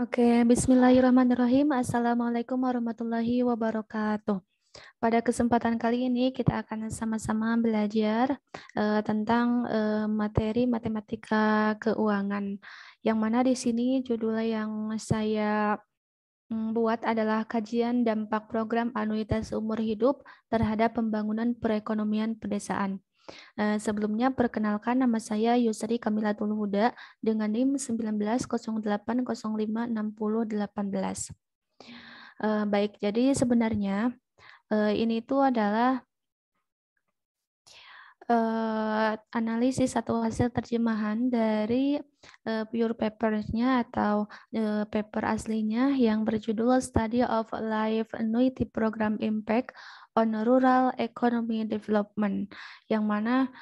Oke, bismillahirrahmanirrahim. Assalamualaikum warahmatullahi wabarakatuh. Pada kesempatan kali ini kita akan sama-sama belajar tentang materi matematika keuangan. Yang mana di sini judul yang saya buat adalah kajian dampak program anuitas umur hidup terhadap pembangunan perekonomian pedesaan. Sebelumnya perkenalkan nama saya Yusri Kamilatul Huda dengan NIM 1908056018. Baik, jadi sebenarnya ini tuh adalah analisis atau hasil terjemahan dari pure paper-nya atau paper aslinya yang berjudul Study of Life Annuity Program Impact on Rural Economy Development, yang mana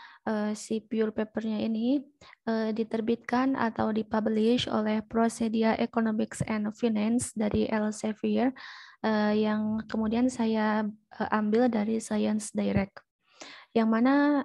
si pure paper-nya ini diterbitkan atau dipublish oleh Procedia Economics and Finance dari Elsevier, yang kemudian saya ambil dari Science Direct, yang mana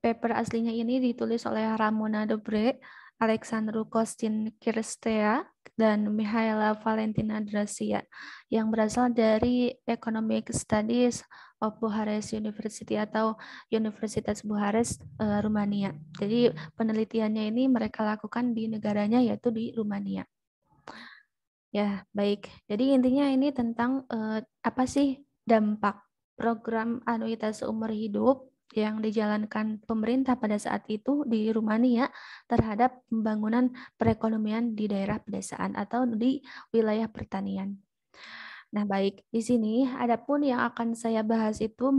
paper aslinya ini ditulis oleh Ramona Dobre, Alexandru Kostin Kirstea, dan Mihaela Valentina Drasia, yang berasal dari Economic Studies of Bucharest University atau Universitas Bucharest, Rumania. Jadi penelitiannya ini mereka lakukan di negaranya, yaitu di Rumania. Ya, baik. Jadi intinya ini tentang apa sih dampak program anuitas umur hidup yang dijalankan pemerintah pada saat itu di Rumania terhadap pembangunan perekonomian di daerah pedesaan atau di wilayah pertanian. Nah, baik. Di sini adapun yang akan saya bahas itu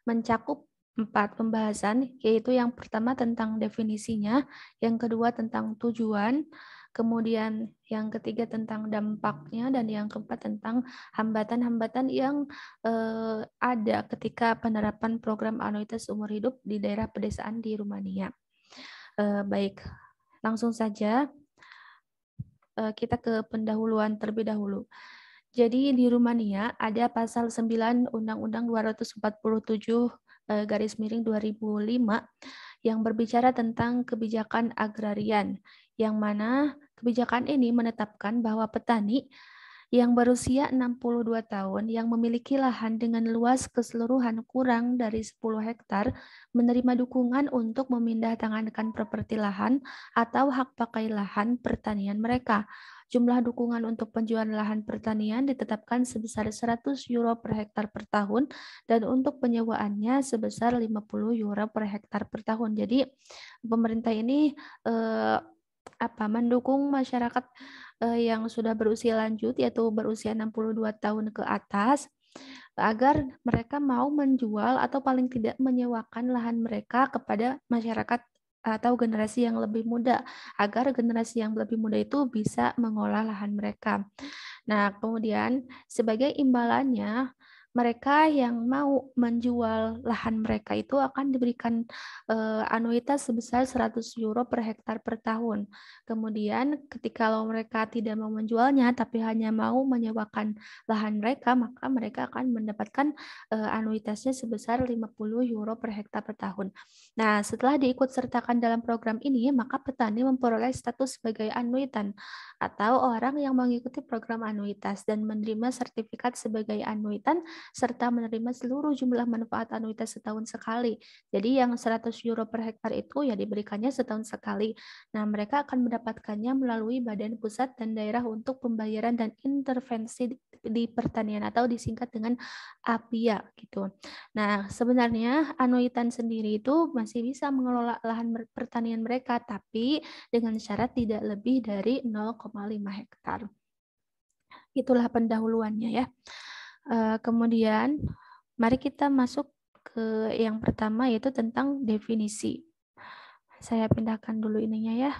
mencakup 4 pembahasan, yaitu yang pertama tentang definisinya, yang kedua tentang tujuan, kemudian yang ketiga tentang dampaknya, dan yang keempat tentang hambatan-hambatan yang ada ketika penerapan program anuitas umur hidup di daerah pedesaan di Rumania. Baik, langsung saja kita ke pendahuluan terlebih dahulu. Jadi di Rumania ada pasal 9 Undang-Undang 247 garis miring 2005 yang berbicara tentang kebijakan agrarian, yang mana kebijakan ini menetapkan bahwa petani yang berusia 62 tahun yang memiliki lahan dengan luas keseluruhan kurang dari 10 hektar menerima dukungan untuk memindahtangankan properti lahan atau hak pakai lahan pertanian mereka. Jumlah dukungan untuk penjualan lahan pertanian ditetapkan sebesar 100 euro per hektar per tahun dan untuk penyewaannya sebesar 50 euro per hektar per tahun. Jadi pemerintah ini mendukung masyarakat yang sudah berusia lanjut, yaitu berusia 62 tahun ke atas, agar mereka mau menjual atau paling tidak menyewakan lahan mereka kepada masyarakat atau generasi yang lebih muda, agar generasi yang lebih muda itu bisa mengolah lahan mereka. Nah, kemudian sebagai imbalannya, mereka yang mau menjual lahan mereka itu akan diberikan anuitas sebesar 100 euro per hektar per tahun. Kemudian ketika mereka tidak mau menjualnya tapi hanya mau menyewakan lahan mereka, maka mereka akan mendapatkan anuitasnya sebesar 50 euro per hektar per tahun. Nah, setelah diikut sertakan dalam program ini, maka petani memperoleh status sebagai anuitan atau orang yang mengikuti program anuitas dan menerima sertifikat sebagai anuitan serta menerima seluruh jumlah manfaat anuitas setahun sekali. Jadi yang 100 euro per hektar itu ya diberikannya setahun sekali. Nah, mereka akan mendapatkannya melalui Badan Pusat dan Daerah untuk Pembayaran dan Intervensi di Pertanian atau disingkat dengan APIA gitu. Nah, sebenarnya anuitan sendiri itu masih bisa mengelola lahan pertanian mereka, tapi dengan syarat tidak lebih dari 0,5 hektar. Itulah pendahuluannya ya. Kemudian mari kita masuk ke yang pertama, yaitu tentang definisi. Saya pindahkan dulu ininya ya.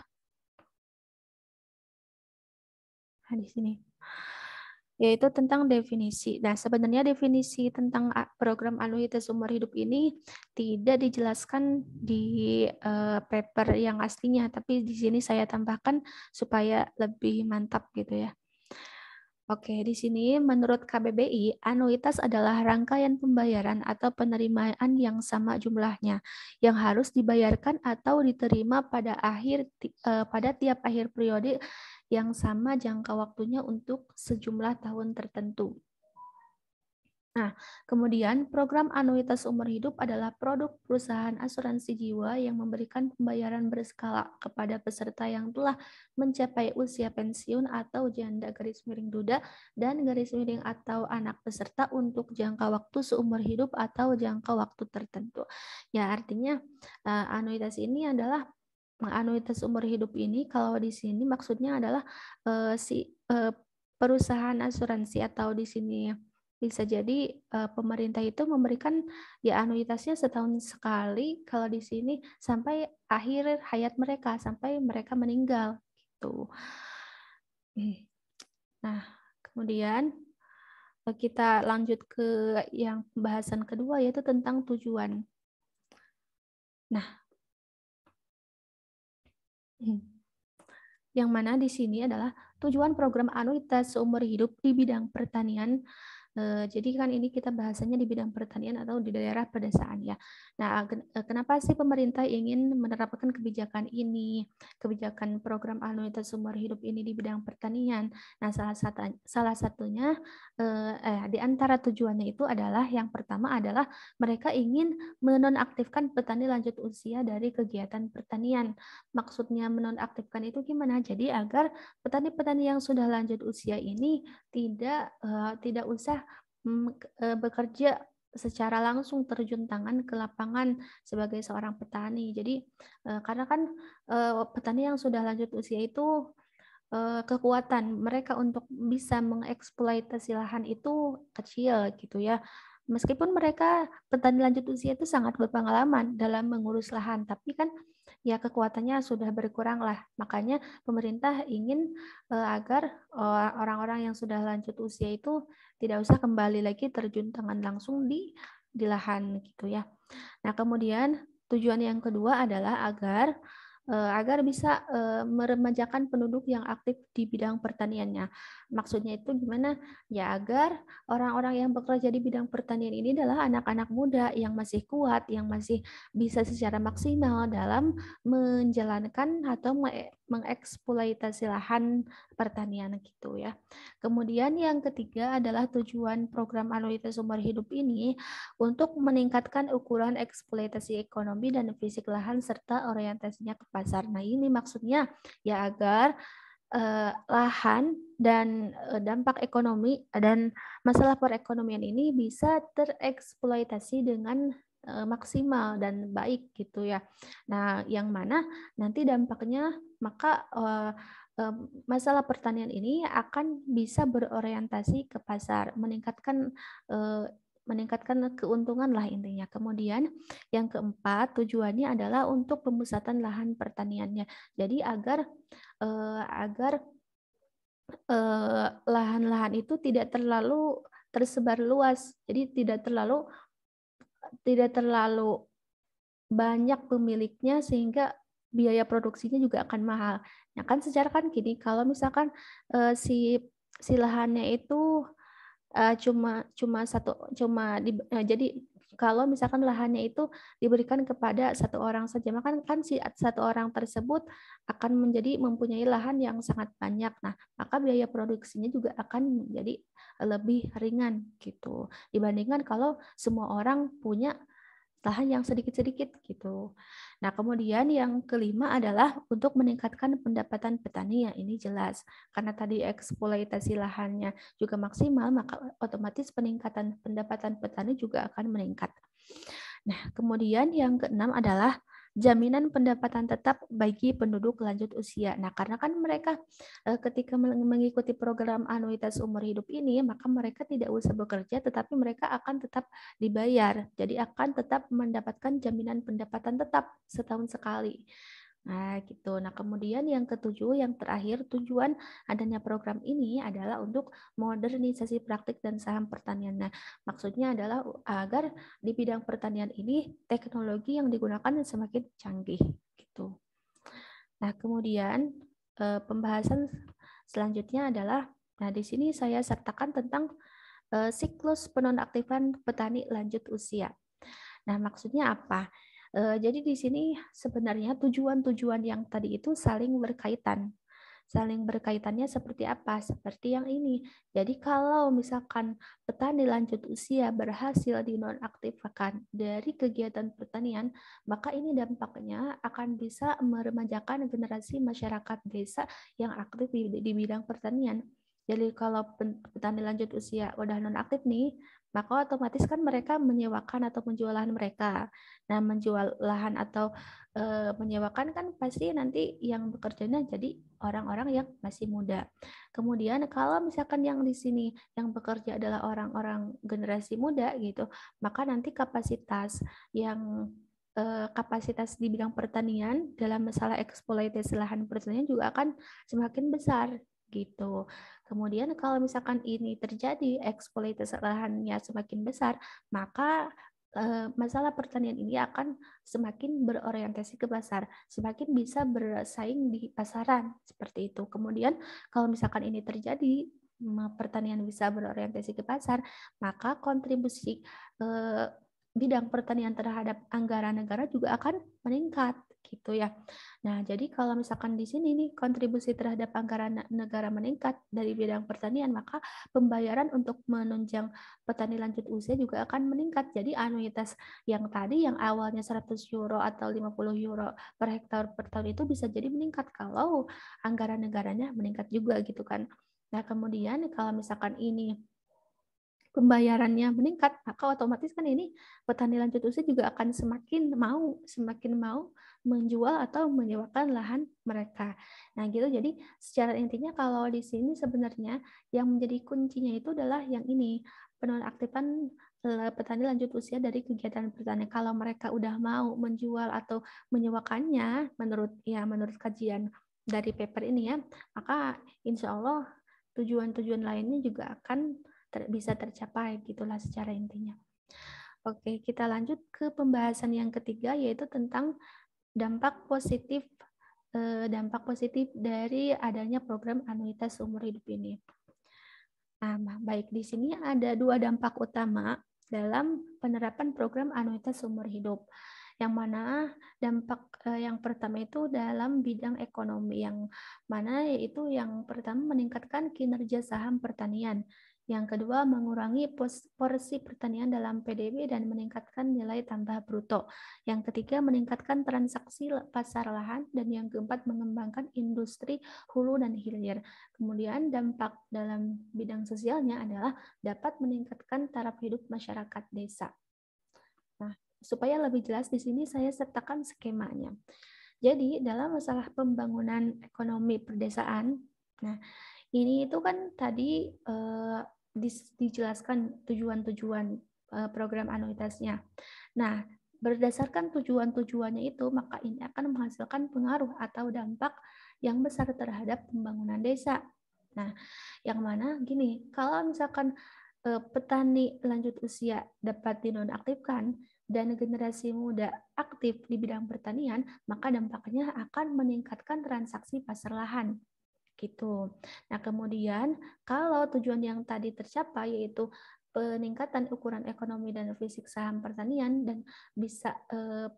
Nah, di sini. Yaitu tentang definisi. Nah, sebenarnya definisi tentang program anuitas umur hidup ini tidak dijelaskan di paper yang aslinya, tapi di sini saya tambahkan supaya lebih mantap gitu ya. Oke, di sini menurut KBBI, anuitas adalah rangkaian pembayaran atau penerimaan yang sama jumlahnya, yang harus dibayarkan atau diterima pada tiap akhir periode yang sama jangka waktunya untuk sejumlah tahun tertentu. Nah, kemudian program anuitas umur hidup adalah produk perusahaan asuransi jiwa yang memberikan pembayaran berskala kepada peserta yang telah mencapai usia pensiun atau janda garis miring duda dan garis miring atau anak peserta untuk jangka waktu seumur hidup atau jangka waktu tertentu. Ya, artinya anuitas ini adalah anuitas umur hidup ini kalau di sini maksudnya adalah perusahaan asuransi atau di sini bisa jadi pemerintah itu memberikan ya anuitasnya setahun sekali kalau di sini sampai akhir hayat mereka, sampai mereka meninggal gitu. Nah, kemudian kita lanjut ke yang pembahasan kedua yaitu tentang tujuan. Nah, yang mana di sini adalah tujuan program anuitas seumur hidup di bidang pertanian. Jadi kan ini kita bahasanya di bidang pertanian atau di daerah pedesaan ya. Nah, kenapa sih pemerintah ingin menerapkan kebijakan ini, kebijakan program anuitas seumur hidup ini di bidang pertanian? Nah, salah satunya di antara tujuannya itu adalah yang pertama adalah mereka ingin menonaktifkan petani lanjut usia dari kegiatan pertanian. Maksudnya menonaktifkan itu gimana? Jadi agar petani-petani yang sudah lanjut usia ini tidak usah bekerja secara langsung terjun tangan ke lapangan sebagai seorang petani. Jadi karena kan petani yang sudah lanjut usia itu kekuatan mereka untuk bisa mengeksploitasi lahan itu kecil gitu ya. Meskipun mereka petani lanjut usia itu sangat berpengalaman dalam mengurus lahan, tapi kan ya kekuatannya sudah berkurang lah. Makanya pemerintah ingin agar orang-orang yang sudah lanjut usia itu tidak usah kembali lagi terjun tangan langsung di lahan gitu ya. Nah, kemudian tujuan yang kedua adalah agar bisa meremajakan penduduk yang aktif di bidang pertaniannya. Maksudnya itu gimana? Ya agar orang-orang yang bekerja di bidang pertanian ini adalah anak-anak muda yang masih kuat, yang masih bisa secara maksimal dalam menjalankan atau mengeksploitasi lahan pertanian gitu ya. Kemudian yang ketiga adalah tujuan program anuitas umur hidup ini untuk meningkatkan ukuran eksploitasi ekonomi dan fisik lahan serta orientasinya ke pasar. Nah, ini maksudnya ya agar lahan dan dampak ekonomi dan masalah perekonomian ini bisa tereksploitasi dengan maksimal dan baik gitu ya. Nah, yang mana nanti dampaknya maka masalah pertanian ini akan bisa berorientasi ke pasar, meningkatkan keuntungan lah intinya. Kemudian yang keempat tujuannya adalah untuk pemusatan lahan pertaniannya. Jadi agar lahan-lahan itu tidak terlalu tersebar luas. Jadi tidak terlalu banyak pemiliknya sehingga biaya produksinya juga akan mahal. Nah, kan secara kan gini, kalau misalkan si lahannya itu jadi kalau misalkan lahannya itu diberikan kepada satu orang saja, maka kan si satu orang tersebut akan mempunyai lahan yang sangat banyak. Nah, maka biaya produksinya juga akan menjadi lebih ringan gitu dibandingkan kalau semua orang punya lahan yang sedikit-sedikit gitu. Nah, kemudian yang kelima adalah untuk meningkatkan pendapatan petani. Ya, ini jelas. Karena tadi eksploitasi lahannya juga maksimal, maka otomatis peningkatan pendapatan petani juga akan meningkat. Nah, kemudian yang keenam adalah jaminan pendapatan tetap bagi penduduk lanjut usia. Nah, karena kan mereka ketika mengikuti program anuitas umur hidup ini, maka mereka tidak usah bekerja, tetapi mereka akan tetap dibayar. Jadi akan tetap mendapatkan jaminan pendapatan tetap setahun sekali. Nah, gitu. Nah, kemudian yang ketujuh, yang terakhir, tujuan adanya program ini adalah untuk modernisasi praktik dan saham pertanian. Nah, maksudnya adalah agar di bidang pertanian ini teknologi yang digunakan semakin canggih, gitu. Nah, kemudian pembahasan selanjutnya adalah, nah di sini saya sertakan tentang siklus penonaktifan petani lanjut usia. Nah, maksudnya apa? Jadi di sini sebenarnya tujuan-tujuan yang tadi itu saling berkaitan. saling berkaitannya seperti apa? Seperti yang ini. Jadi kalau misalkan petani lanjut usia berhasil dinonaktifkan dari kegiatan pertanian, maka ini dampaknya akan bisa meremajakan generasi masyarakat desa yang aktif di bidang pertanian. Jadi kalau petani lanjut usia udah nonaktif nih, maka otomatis kan mereka menyewakan atau menjual lahan mereka. Nah, menjual lahan atau menyewakan kan pasti nanti yang bekerjanya jadi orang-orang yang masih muda. Kemudian kalau misalkan yang di sini yang bekerja adalah orang-orang generasi muda gitu, maka nanti kapasitas di bidang pertanian dalam masalah eksploitasi lahan pertanian juga akan semakin besar gitu. Kemudian kalau misalkan ini terjadi eksploitasi lahannya semakin besar, maka masalah pertanian ini akan semakin berorientasi ke pasar, semakin bisa bersaing di pasaran seperti itu. Kemudian kalau misalkan ini terjadi, pertanian bisa berorientasi ke pasar, maka kontribusi bidang pertanian terhadap anggaran negara juga akan meningkat gitu ya. Nah, jadi kalau misalkan di sini nih kontribusi terhadap anggaran negara meningkat dari bidang pertanian, maka pembayaran untuk menunjang petani lanjut usia juga akan meningkat. Jadi anuitas yang tadi yang awalnya 100 euro atau 50 euro per hektar per tahun itu bisa jadi meningkat kalau anggaran negaranya meningkat juga gitu kan. Nah, kemudian kalau misalkan ini pembayarannya meningkat, maka otomatis kan ini petani lanjut usia juga akan semakin mau menjual atau menyewakan lahan mereka. Nah, gitu. Jadi secara intinya kalau di sini sebenarnya yang menjadi kuncinya itu adalah yang ini, penonaktifan petani lanjut usia dari kegiatan pertanian. Kalau mereka udah mau menjual atau menyewakannya menurut kajian dari paper ini ya, maka insya Allah tujuan-tujuan lainnya juga akan bisa tercapai gitulah secara intinya. Oke, kita lanjut ke pembahasan yang ketiga yaitu tentang dampak positif dari adanya program anuitas seumur hidup ini. Nah, baik di sini ada dua dampak utama dalam penerapan program anuitas seumur hidup. Yang mana dampak yang pertama itu dalam bidang ekonomi, yang mana yaitu yang pertama meningkatkan kinerja saham pertanian. Yang kedua, mengurangi porsi pertanian dalam PDB dan meningkatkan nilai tambah bruto. Yang ketiga, meningkatkan transaksi pasar lahan. Dan yang keempat, mengembangkan industri hulu dan hilir. Kemudian dampak dalam bidang sosialnya adalah dapat meningkatkan taraf hidup masyarakat desa. Nah, supaya lebih jelas di sini saya sertakan skemanya. Jadi, dalam masalah pembangunan ekonomi perdesaan, nah ini itu kan tadi dijelaskan tujuan-tujuan program anuitasnya. Nah, berdasarkan tujuan-tujuannya itu, maka ini akan menghasilkan pengaruh atau dampak yang besar terhadap pembangunan desa. Nah, yang mana gini, kalau misalkan petani lanjut usia dapat dinonaktifkan dan generasi muda aktif di bidang pertanian, maka dampaknya akan meningkatkan transaksi pasar lahan gitu. Nah, kemudian kalau tujuan yang tadi tercapai yaitu peningkatan ukuran ekonomi dan fisik saham pertanian dan bisa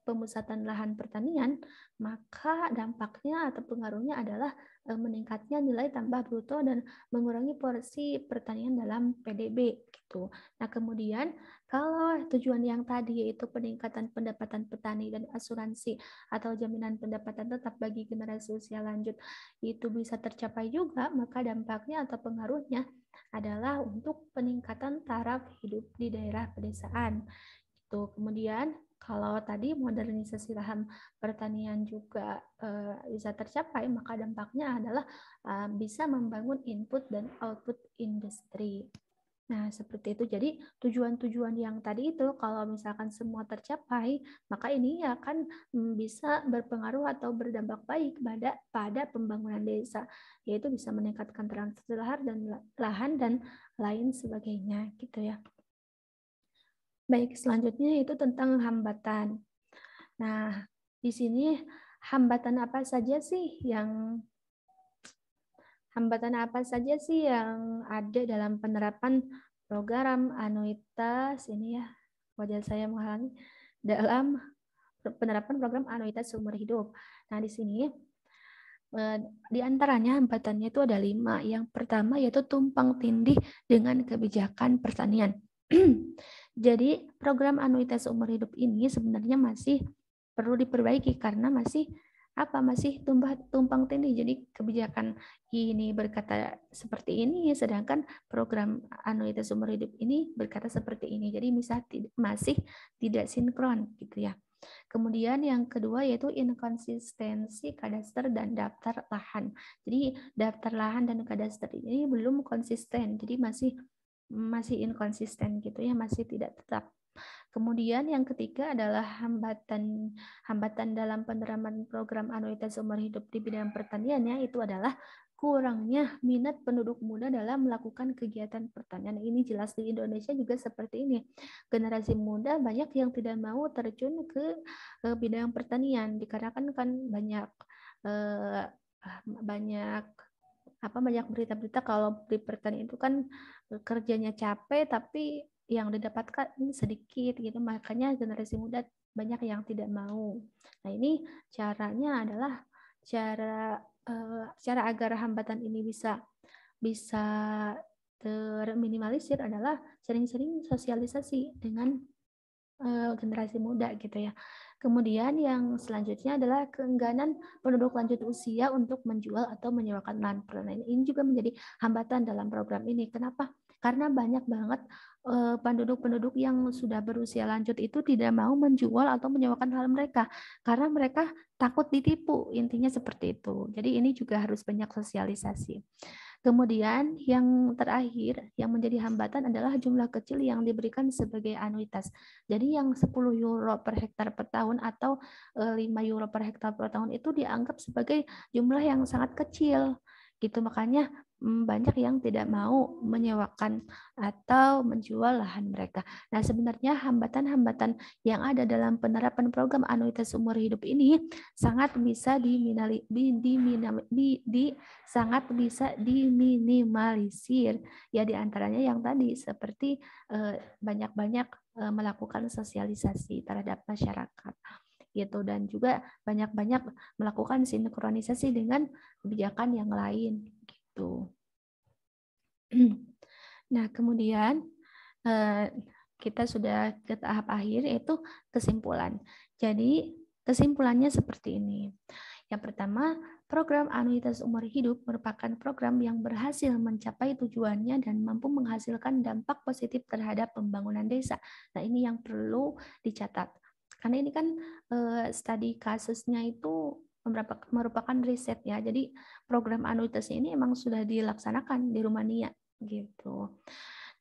pemusatan lahan pertanian, maka dampaknya atau pengaruhnya adalah meningkatnya nilai tambah bruto dan mengurangi porsi pertanian dalam PDB gitu. Nah, kemudian kalau tujuan yang tadi yaitu peningkatan pendapatan petani dan asuransi atau jaminan pendapatan tetap bagi generasi usia lanjut itu bisa tercapai juga, maka dampaknya atau pengaruhnya adalah untuk peningkatan taraf hidup di daerah pedesaan. Itu. Kemudian kalau tadi modernisasi lahan pertanian juga bisa tercapai, maka dampaknya adalah bisa membangun input dan output industri. Nah, seperti itu. Jadi, tujuan-tujuan yang tadi itu, kalau misalkan semua tercapai, maka ini akan bisa berpengaruh atau berdampak baik pada pembangunan desa, yaitu bisa meningkatkan transaksi lahan dan lain sebagainya, gitu ya. Baik, selanjutnya itu tentang hambatan. Nah, di sini hambatan apa saja sih yang ada dalam penerapan program anuitas ini ya, wajah saya menghalangi, dalam penerapan program anuitas seumur hidup. Nah, di sini Di antaranya hambatannya itu ada 5. Yang pertama yaitu tumpang tindih dengan kebijakan pertanian. Jadi program anuitas umur hidup ini sebenarnya masih perlu diperbaiki karena masih tumpang tindih. Jadi kebijakan ini berkata seperti ini, sedangkan program anuitas umur hidup ini berkata seperti ini. Jadi masih tidak sinkron gitu ya. Kemudian yang kedua yaitu inkonsistensi kadaster dan daftar lahan. Jadi daftar lahan dan kadaster ini belum konsisten, jadi masih inkonsisten gitu ya, masih tidak tetap. Kemudian yang ketiga adalah hambatan dalam penerapan program anuitas umur hidup di bidang pertanian, itu adalah kurangnya minat penduduk muda dalam melakukan kegiatan pertanian. Ini jelas di Indonesia juga seperti ini. Generasi muda banyak yang tidak mau terjun ke bidang pertanian dikarenakan kan banyak banyak berita-berita kalau di pertanian itu kan kerjanya capek tapi yang didapatkan sedikit gitu, makanya generasi muda banyak yang tidak mau. Nah, ini caranya adalah cara agar hambatan ini bisa terminimalisir adalah sering-sering sosialisasi dengan generasi muda gitu ya. Kemudian yang selanjutnya adalah keengganan penduduk lanjut usia untuk menjual atau menyewakan lahan pertanian. Ini juga menjadi hambatan dalam program ini. Kenapa? Karena banyak banget penduduk-penduduk yang sudah berusia lanjut itu tidak mau menjual atau menyewakan lahan mereka karena mereka takut ditipu. Intinya seperti itu. Jadi ini juga harus banyak sosialisasi. Kemudian yang terakhir yang menjadi hambatan adalah jumlah kecil yang diberikan sebagai anuitas. Jadi yang 10 euro per hektar per tahun atau 5 euro per hektar per tahun itu dianggap sebagai jumlah yang sangat kecil. Gitu, makanya banyak yang tidak mau menyewakan atau menjual lahan mereka. Nah, sebenarnya hambatan-hambatan yang ada dalam penerapan program anuitas umur hidup ini sangat bisa diminimalisir. Ya, diantaranya yang tadi seperti banyak-banyak melakukan sosialisasi terhadap masyarakat gitu, dan juga banyak-banyak melakukan sinkronisasi dengan kebijakan yang lain gitu. Nah, kemudian kita sudah ke tahap akhir yaitu kesimpulan. Jadi kesimpulannya seperti ini. Yang pertama, program anuitas umur hidup merupakan program yang berhasil mencapai tujuannya dan mampu menghasilkan dampak positif terhadap pembangunan desa. Nah, ini yang perlu dicatat. Karena ini kan studi kasusnya itu merupakan riset ya. Jadi program anuitas ini emang sudah dilaksanakan di Rumania gitu.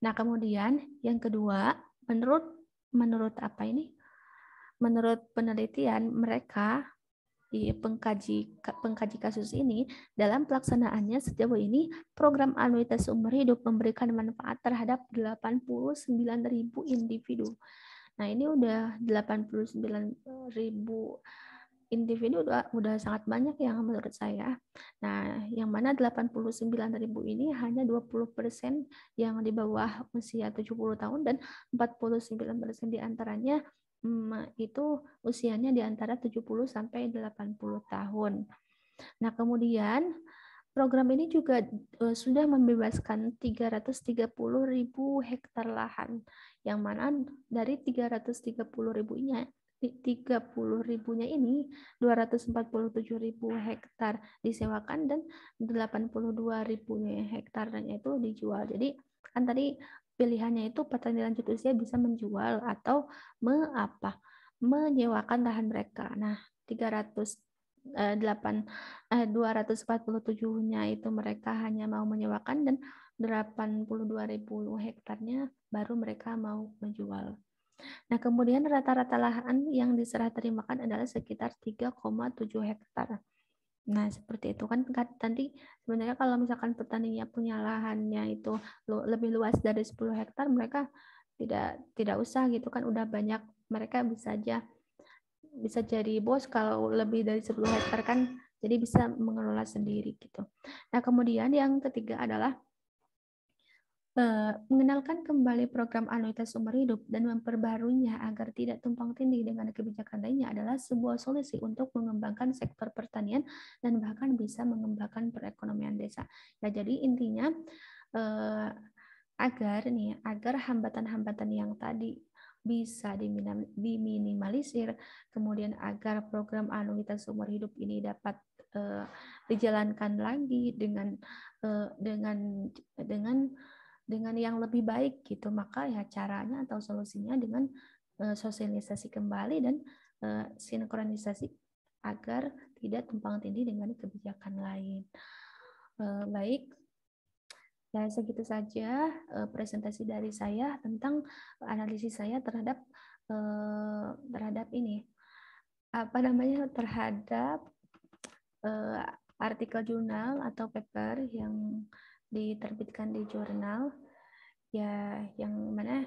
Nah, kemudian yang kedua, menurut penelitian mereka di pengkaji kasus ini, dalam pelaksanaannya sejauh ini program anuitas umur hidup memberikan manfaat terhadap 89.000 individu. Nah, ini udah 89.000 individu udah sangat banyak yang menurut saya. Nah, yang mana 89.000 ini hanya 20% yang di bawah usia 70 tahun dan 49% diantaranya itu usianya di antara 70 sampai 80 tahun. Nah, kemudian program ini juga sudah membebaskan 330.000 hektar lahan, yang mana dari 330.000-nya 30.000-nya ini 247.000 hektar disewakan dan 82.000 hektarnya itu dijual. Jadi kan tadi pilihannya itu petani lanjut usia bisa menjual atau menyewakan lahan mereka. Nah, 247-nya itu mereka hanya mau menyewakan dan 82.000 hektarnya baru mereka mau menjual. Nah, kemudian rata-rata lahan yang diserah terimakan adalah sekitar 3,7 hektar. Nah, seperti itu kan tadi sebenarnya kalau misalkan petaninya punya lahannya itu lebih luas dari 10 hektar, mereka tidak usah gitu kan, udah banyak, mereka bisa jadi bos kalau lebih dari 10 hektar kan, jadi bisa mengelola sendiri gitu. Nah, kemudian yang ketiga adalah Mengenalkan kembali program anuitas umur hidup dan memperbaharuinya agar tidak tumpang tindih dengan kebijakan lainnya adalah sebuah solusi untuk mengembangkan sektor pertanian dan bahkan bisa mengembangkan perekonomian desa. Ya, jadi intinya agar hambatan-hambatan yang tadi bisa diminimalisir, kemudian agar program anuitas umur hidup ini dapat dijalankan lagi dengan yang lebih baik gitu, maka ya caranya atau solusinya dengan sosialisasi kembali dan sinkronisasi agar tidak tumpang tindih dengan kebijakan lain. Baik, ya segitu saja presentasi dari saya tentang analisis saya terhadap ini terhadap artikel jurnal atau paper yang diterbitkan di jurnal, ya yang mana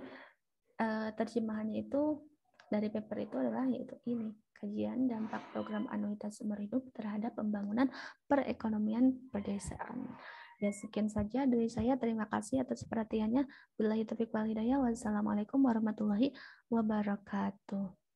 terjemahannya itu dari paper itu adalah yaitu ini, kajian dampak program anuitas umur hidup terhadap pembangunan perekonomian pedesaan. Ya, sekian saja dari saya. Terima kasih atas perhatiannya. Billahi taufiq wal hidayah. Wassalamualaikum warahmatullahi wabarakatuh.